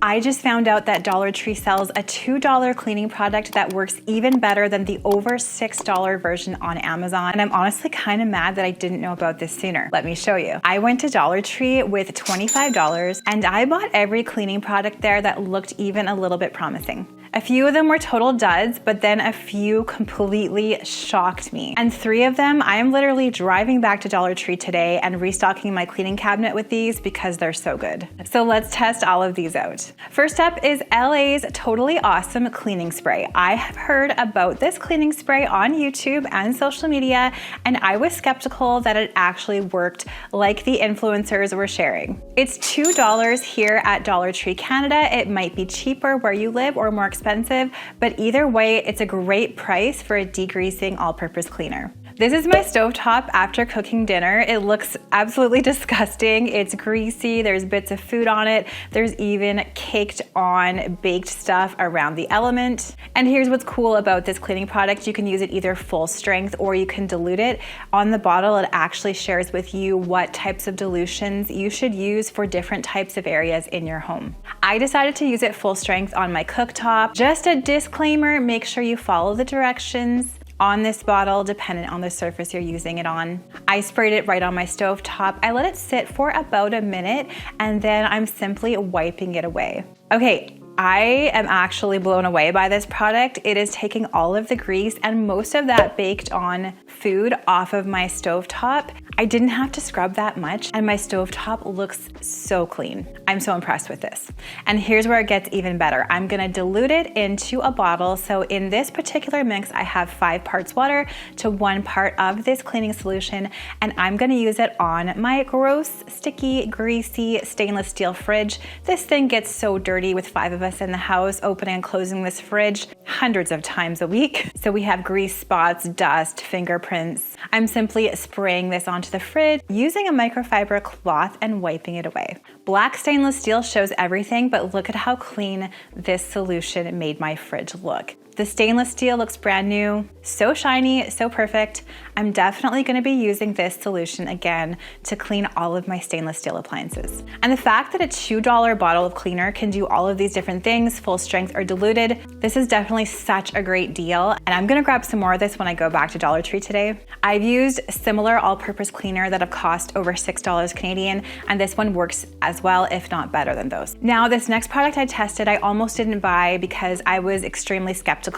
I just found out that Dollar Tree sells a $2 cleaning product that works even better than the over $6 version on Amazon. And I'm honestly kind of mad that I didn't know about this sooner. Let me show you. I went to Dollar Tree with $25 and I bought every cleaning product there that looked even a little bit promising. A few of them were total duds, but then a few completely shocked me. And 3 of them, I am literally driving back to Dollar Tree today and restocking my cleaning cabinet with these because they're so good. So let's test all of these out. First up is LA's Totally Awesome Cleaning Spray. I have heard about this cleaning spray on YouTube and social media, and I was skeptical that it actually worked like the influencers were sharing. It's $2 here at Dollar Tree Canada. It might be cheaper where you live or more expensive, but either way, it's a great price for a degreasing all-purpose cleaner. This is my stovetop after cooking dinner. It looks absolutely disgusting. It's greasy, there's bits of food on it. There's even caked on baked stuff around the element. And here's what's cool about this cleaning product. You can use it either full strength or you can dilute it. On the bottle, it actually shares with you what types of dilutions you should use for different types of areas in your home. I decided to use it full strength on my cooktop. Just a disclaimer, make sure you follow the directions on this bottle, dependent on the surface you're using it on. I sprayed it right on my stove top. I let it sit for about a minute and then I'm simply wiping it away. Okay, I am actually blown away by this product. It is taking all of the grease and most of that baked on food off of my stovetop. I didn't have to scrub that much and my stovetop looks so clean. I'm so impressed with this. And here's where it gets even better. I'm gonna dilute it into a bottle. So in this particular mix, I have 5 parts water to 1 part of this cleaning solution, and I'm gonna use it on my gross, sticky, greasy stainless steel fridge. This thing gets so dirty with 5 of us in the house, opening and closing this fridge hundreds of times a week. So we have grease spots, dust, fingerprints. I'm simply spraying this onto the fridge using a microfiber cloth and wiping it away. Black stainless steel shows everything, but look at how clean this solution made my fridge look. The stainless steel looks brand new, so shiny, so perfect. I'm definitely gonna be using this solution again to clean all of my stainless steel appliances. And the fact that a $2 bottle of cleaner can do all of these different things, full strength or diluted, this is definitely such a great deal. And I'm gonna grab some more of this when I go back to Dollar Tree today. I've used similar all-purpose cleaner that have cost over $6 Canadian, and this one works as well, if not better than those. Now, this next product I tested, I almost didn't buy because I was extremely skeptical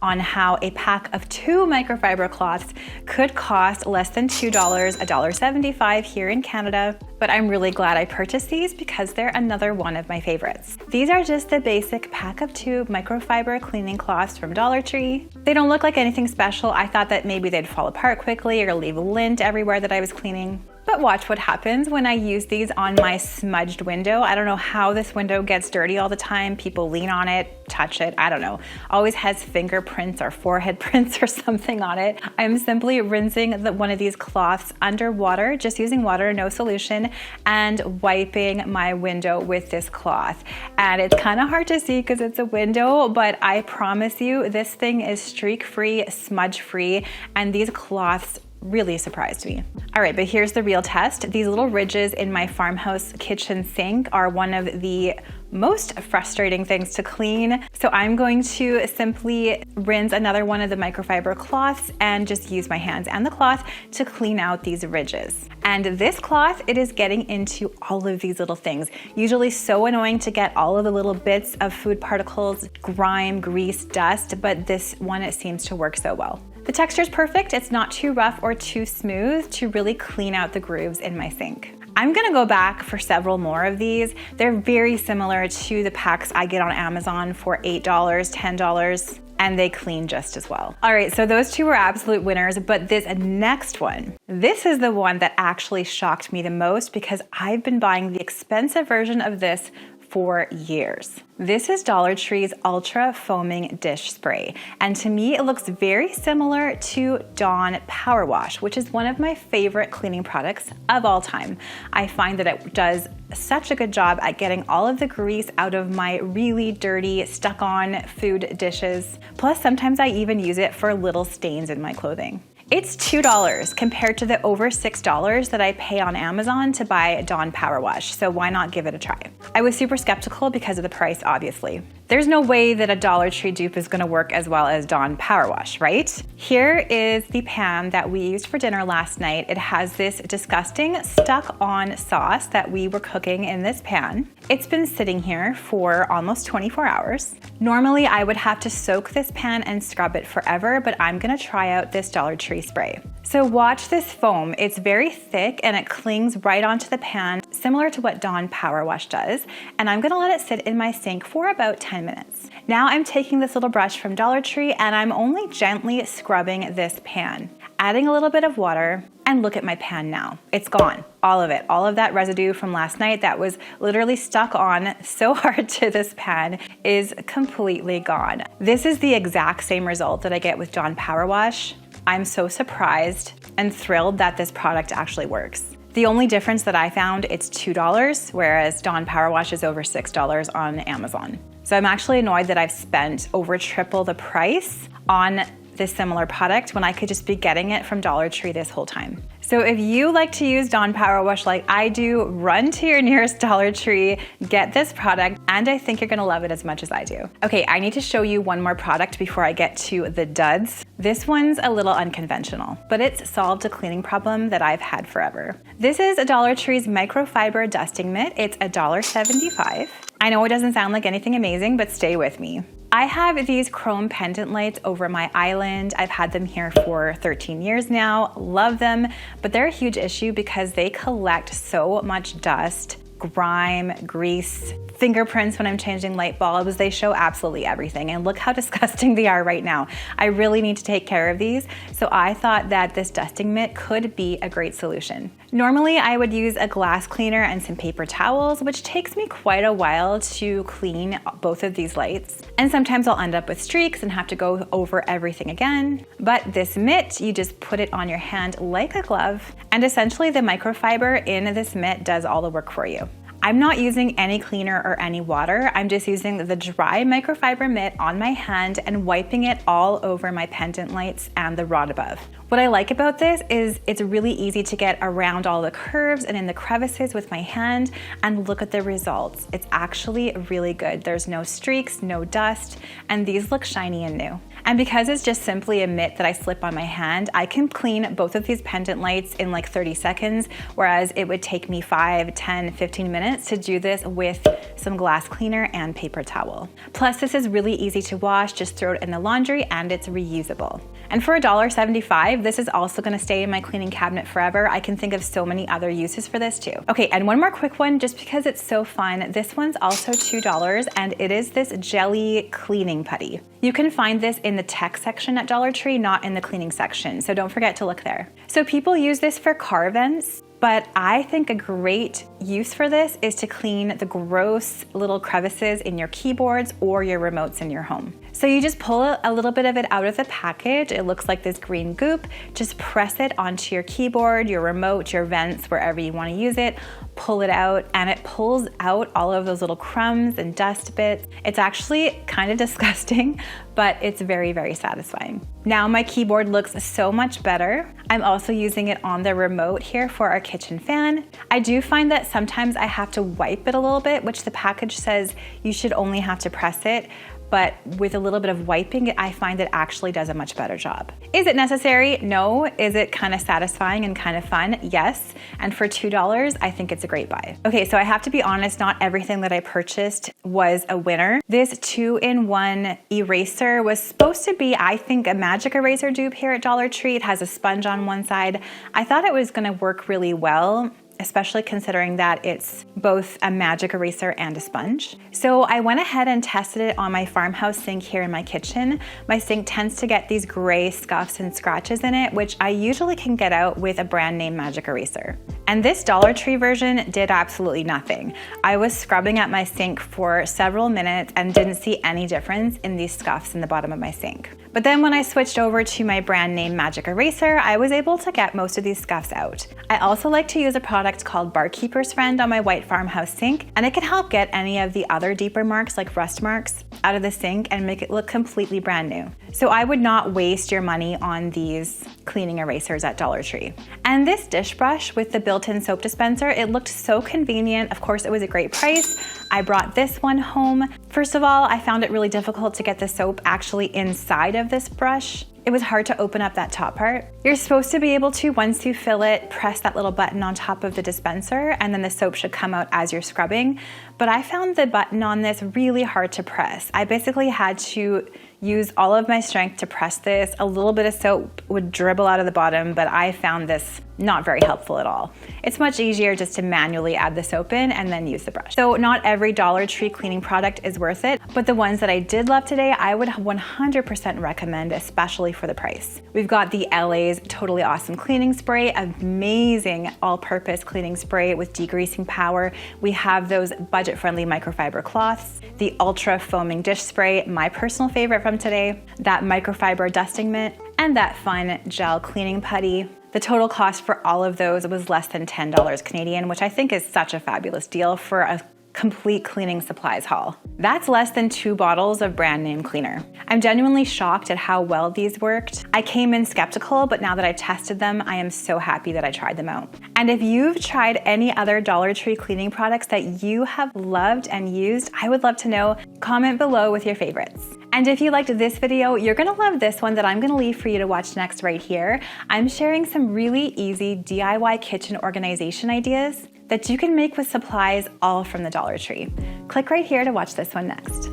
on how a pack of 2 microfiber cloths could cost less than $2, $1.75 here in Canada. But I'm really glad I purchased these because they're another one of my favorites. These are just the basic pack of 2 microfiber cleaning cloths from Dollar Tree. They don't look like anything special. I thought that maybe they'd fall apart quickly or leave lint everywhere that I was cleaning. But watch what happens when I use these on my smudged window. I don't know how this window gets dirty all the time. People lean on it, touch it, I don't know. Always has fingerprints or forehead prints or something on it. I'm simply rinsing one of these cloths under water, just using water, no solution, and wiping my window with this cloth. And it's kind of hard to see because it's a window, but I promise you this thing is streak-free, smudge-free, and these cloths really surprised me. All right, but here's the real test. These little ridges in my farmhouse kitchen sink are one of the most frustrating things to clean. So I'm going to simply rinse another one of the microfiber cloths and just use my hands and the cloth to clean out these ridges. And this cloth, it is getting into all of these little things. Usually so annoying to get all of the little bits of food particles, grime, grease, dust, but this one, it seems to work so well. The texture is perfect. It's not too rough or too smooth to really clean out the grooves in my sink. I'm gonna go back for several more of these. They're very similar to the packs I get on Amazon for $8, $10, and they clean just as well. All right, so those 2 were absolute winners, but this next one, this is the one that actually shocked me the most because I've been buying the expensive version of this for years. This is Dollar Tree's Ultra Foaming Dish Spray, and to me it looks very similar to Dawn Powerwash, which is one of my favorite cleaning products of all time. I find that it does such a good job at getting all of the grease out of my really dirty, stuck-on food dishes. Plus, sometimes I even use it for little stains in my clothing. It's $2 compared to the over $6 that I pay on Amazon to buy Dawn Powerwash, so why not give it a try? I was super skeptical because of the price, obviously. There's no way that a Dollar Tree dupe is gonna work as well as Dawn Powerwash, right? Here is the pan that we used for dinner last night. It has this disgusting stuck-on sauce that we were cooking in this pan. It's been sitting here for almost 24 hours. Normally, I would have to soak this pan and scrub it forever, but I'm gonna try out this Dollar Tree spray. So watch this foam. It's very thick and it clings right onto the pan, similar to what Dawn Powerwash does. And I'm gonna let it sit in my sink for about 10 minutes. Now I'm taking this little brush from Dollar Tree and I'm only gently scrubbing this pan, adding a little bit of water, and look at my pan now. It's gone, all of it. All of that residue from last night that was literally stuck on so hard to this pan is completely gone. This is the exact same result that I get with Dawn Powerwash. I'm so surprised and thrilled that this product actually works. The only difference that I found, it's $2, whereas Dawn Powerwash is over $6 on Amazon. So I'm actually annoyed that I've spent over triple the price on this similar product when I could just be getting it from Dollar Tree this whole time. So if you like to use Dawn Powerwash like I do, run to your nearest Dollar Tree, get this product, and I think you're gonna love it as much as I do. Okay, I need to show you one more product before I get to the duds. This one's a little unconventional, but it's solved a cleaning problem that I've had forever. This is a Dollar Tree's Microfiber dusting mitt. It's $1.75. I know it doesn't sound like anything amazing, but stay with me. I have these chrome pendant lights over my island. I've had them here for 13 years now, love them, but they're a huge issue because they collect so much dust, grime, grease, fingerprints when I'm changing light bulbs. They show absolutely everything, and look how disgusting they are right now. I really need to take care of these, so I thought that this dusting mitt could be a great solution. Normally, I would use a glass cleaner and some paper towels, which takes me quite a while to clean both of these lights. And sometimes I'll end up with streaks and have to go over everything again. But this mitt, you just put it on your hand like a glove, and essentially the microfiber in this mitt does all the work for you. I'm not using any cleaner or any water. I'm just using the dry microfiber mitt on my hand and wiping it all over my pendant lights and the rod above. What I like about this is it's really easy to get around all the curves and in the crevices with my hand, and look at the results. It's actually really good. There's no streaks, no dust, and these look shiny and new. And because it's just simply a mitt that I slip on my hand, I can clean both of these pendant lights in like 30 seconds, whereas it would take me 5, 10, 15 minutes to do this with some glass cleaner and paper towel. Plus, this is really easy to wash, just throw it in the laundry and it's reusable. And for $1.75, this is also gonna stay in my cleaning cabinet forever. I can think of so many other uses for this too. Okay, and one more quick one, just because it's so fun. This one's also $2, and it is this jelly cleaning putty. You can find this in the tech section at Dollar Tree, not in the cleaning section, so don't forget to look there. So people use this for car vents, but I think a great use for this is to clean the gross little crevices in your keyboards or your remotes in your home. So you just pull a little bit of it out of the package. It looks like this green goop. Just press it onto your keyboard, your remote, your vents, wherever you want to use it. Pull it out, and it pulls out all of those little crumbs and dust bits. It's actually kind of disgusting, but it's very, very satisfying. Now my keyboard looks so much better. I'm also using it on the remote here for our kitchen fan. I do find that sometimes I have to wipe it a little bit, which the package says you should only have to press it. But with a little bit of wiping, I find it actually does a much better job. Is it necessary? No. Is it kind of satisfying and kind of fun? Yes. And for $2, I think it's a great buy. Okay, so I have to be honest, not everything that I purchased was a winner. This 2-in-1 eraser was supposed to be, I think, a magic eraser dupe here at Dollar Tree. It has a sponge on one side. I thought it was gonna work really well, especially considering that it's both a magic eraser and a sponge. So I went ahead and tested it on my farmhouse sink here in my kitchen. My sink tends to get these gray scuffs and scratches in it, which I usually can get out with a brand name magic eraser. And this Dollar Tree version did absolutely nothing. I was scrubbing at my sink for several minutes and didn't see any difference in these scuffs in the bottom of my sink. But then when I switched over to my brand name Magic Eraser, I was able to get most of these scuffs out. I also like to use a product called Barkeeper's Friend on my white farmhouse sink, and it can help get any of the other deeper marks like rust marks out of the sink and make it look completely brand new. So I would not waste your money on these cleaning erasers at Dollar Tree. And this dish brush with the built-in soap dispenser, it looked so convenient. Of course, it was a great price. I brought this one home. First of all, I found it really difficult to get the soap actually inside of this brush. It was hard to open up that top part. You're supposed to be able to, once you fill it, press that little button on top of the dispenser and then the soap should come out as you're scrubbing. But I found the button on this really hard to press. I basically had to use all of my strength to press this. A little bit of soap would dribble out of the bottom, but I found this not very helpful at all. It's much easier just to manually add the soap in and then use the brush. So not every Dollar Tree cleaning product is worth it, but the ones that I did love today, I would 100% recommend, especially for the price. We've got the LA's Totally Awesome Cleaning Spray, amazing all-purpose cleaning spray with degreasing power. We have those budget-friendly microfiber cloths, the ultra foaming dish spray, my personal favorite from today, that microfiber dusting mitt, and that fun gel cleaning putty. The total cost for all of those was less than $10 Canadian, which I think is such a fabulous deal for a complete cleaning supplies haul. That's less than 2 bottles of brand name cleaner. I'm genuinely shocked at how well these worked. I came in skeptical, but now that I've tested them, I am so happy that I tried them out. And if you've tried any other Dollar Tree cleaning products that you have loved and used, I would love to know. Comment below with your favorites. And if you liked this video, you're gonna love this one that I'm gonna leave for you to watch next right here. I'm sharing some really easy DIY kitchen organization ideas that you can make with supplies all from the Dollar Tree. Click right here to watch this one next.